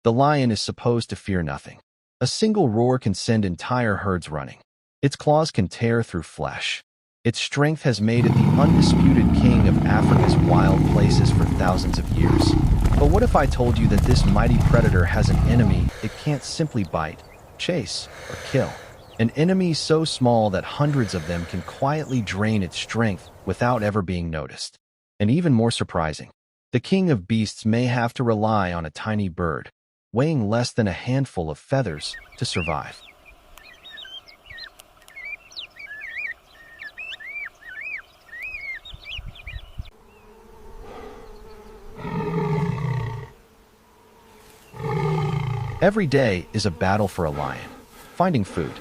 The lion is supposed to fear nothing. A single roar can send entire herds running. Its claws can tear through flesh. Its strength has made it the undisputed king of Africa's wild places for thousands of years. But what if I told you that this mighty predator has an enemy it can't simply bite, chase, or kill? An enemy so small that hundreds of them can quietly drain its strength without ever being noticed. And even more surprising, the king of beasts may have to rely on a tiny bird, weighing less than a handful of feathers, to survive. Every day is a battle for a lion, finding food,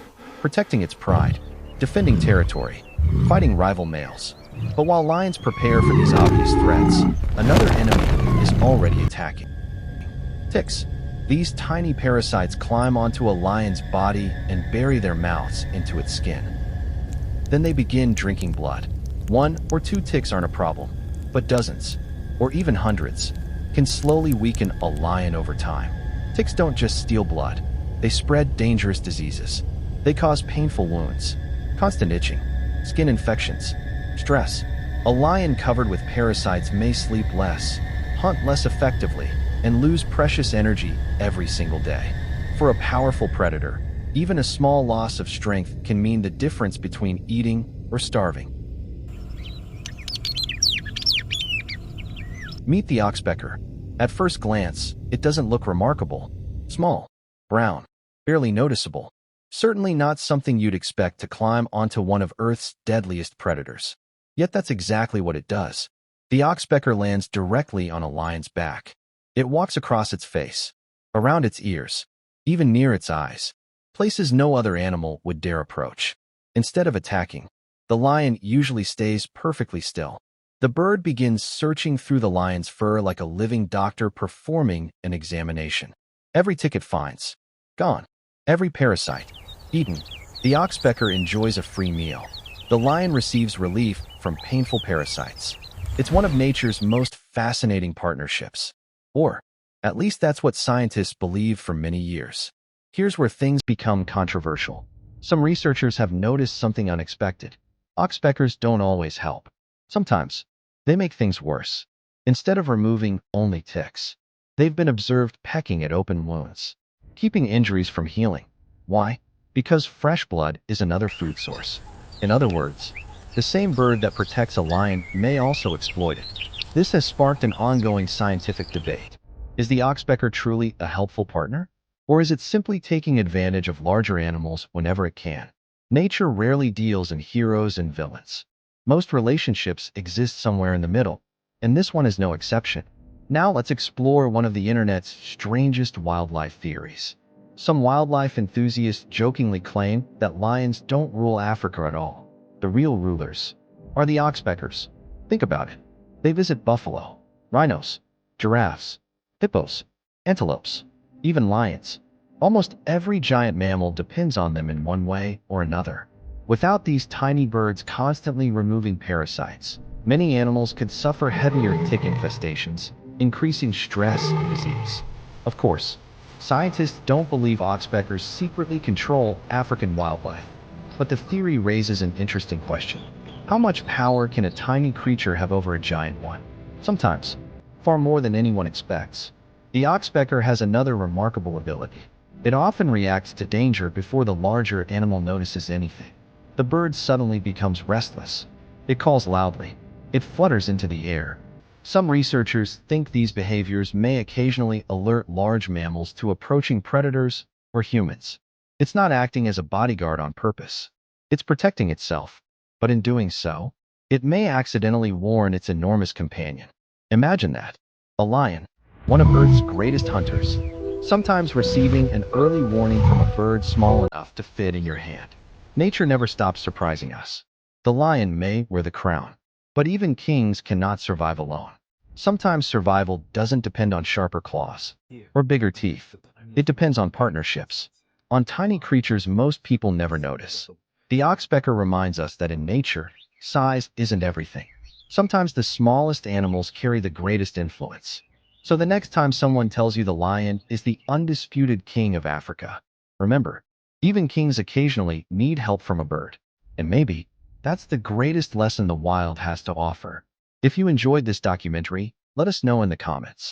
protecting its pride, defending territory, fighting rival males. But while lions prepare for these obvious threats, another enemy is already attacking. Ticks. These tiny parasites climb onto a lion's body and bury their mouths into its skin. Then they begin drinking blood. 1 or 2 ticks aren't a problem, but dozens, or even hundreds, can slowly weaken a lion over time. Ticks don't just steal blood, they spread dangerous diseases. They cause painful wounds, constant itching, skin infections, stress. A lion covered with parasites may sleep less, hunt less effectively, and lose precious energy every single day. For a powerful predator, even a small loss of strength can mean the difference between eating or starving. Meet the oxpecker. At first glance, it doesn't look remarkable. Small, brown, barely noticeable. Certainly not something you'd expect to climb onto one of Earth's deadliest predators. Yet that's exactly what it does. The oxpecker lands directly on a lion's back. It walks across its face, around its ears, even near its eyes, places no other animal would dare approach. Instead of attacking, the lion usually stays perfectly still. The bird begins searching through the lion's fur like a living doctor performing an examination. Every tick it finds, gone. Every parasite, eaten. The oxpecker enjoys a free meal. The lion receives relief from painful parasites. It's one of nature's most fascinating partnerships. Or, at least that's what scientists believe for many years. Here's where things become controversial. Some researchers have noticed something unexpected. Oxpeckers don't always help. Sometimes, they make things worse. Instead of removing only ticks, they've been observed pecking at open wounds, keeping injuries from healing. Why? Because fresh blood is another food source. In other words, the same bird that protects a lion may also exploit it. This has sparked an ongoing scientific debate. Is the oxpecker truly a helpful partner? Or is it simply taking advantage of larger animals whenever it can? Nature rarely deals in heroes and villains. Most relationships exist somewhere in the middle, and this one is no exception. Now let's explore one of the internet's strangest wildlife theories. Some wildlife enthusiasts jokingly claim that lions don't rule Africa at all. The real rulers are the oxpeckers. Think about it. They visit buffalo, rhinos, giraffes, hippos, antelopes, even lions. Almost every giant mammal depends on them in one way or another. Without these tiny birds constantly removing parasites, many animals could suffer heavier tick infestations, increasing stress and disease. Of course, scientists don't believe oxpeckers secretly control African wildlife. But the theory raises an interesting question. How much power can a tiny creature have over a giant one? Sometimes, far more than anyone expects. The oxpecker has another remarkable ability. It often reacts to danger before the larger animal notices anything. The bird suddenly becomes restless. It calls loudly. It flutters into the air. Some researchers think these behaviors may occasionally alert large mammals to approaching predators or humans. It's not acting as a bodyguard on purpose. It's protecting itself. But in doing so, it may accidentally warn its enormous companion. Imagine that. A lion, one of Earth's greatest hunters, sometimes receiving an early warning from a bird small enough to fit in your hand. Nature never stops surprising us. The lion may wear the crown, but even kings cannot survive alone. Sometimes survival doesn't depend on sharper claws or bigger teeth. It depends on partnerships, on tiny creatures most people never notice. The oxpecker reminds us that in nature, size isn't everything. Sometimes the smallest animals carry the greatest influence. So the next time someone tells you the lion is the undisputed king of Africa, remember, even kings occasionally need help from a bird. And maybe that's the greatest lesson the wild has to offer. If you enjoyed this documentary, let us know in the comments.